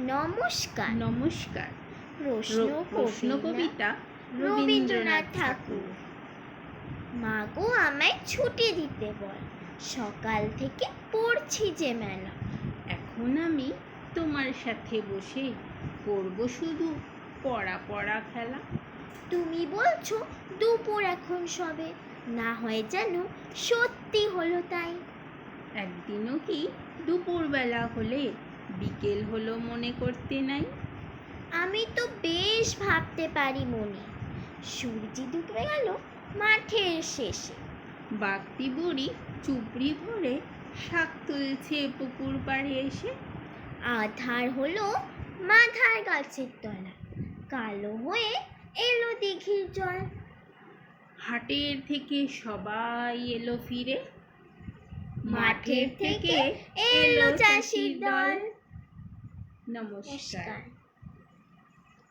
নমস্কার। নমস্কার। প্রশ্ন কবিতা রবীন্দ্রনাথ ঠাকুর। মা গো আমায় ছুটি দিতে বল, সকাল থেকে পড়ছি যে মেলা। এখন আমি তোমার সাথে বসে করব শুধু পড়া পড়া খেলা। তুমি বলছো দুপুর এখন সবে, না হয় যেন সত্যি হলো তাই। একদিনও কি দুপুরবেলা হলে বিকেল হলো মনে করতে নাই? আমি তো বেশ ভাবতে পারি মনে, সূর্য ডুবে গেল মাঠের শেষে। বাগদি বুড়ি চুপড়ি ভরে শাক তুলছে পুকুর পাড়ে এসে। আধার হলো মাথার গাছের তলা, কালো হয়ে এলো দিঘির জল। হাটের থেকে সবাই এলো ফিরে, মাঠের থেকে এলো চাষির দল। নমস্কার।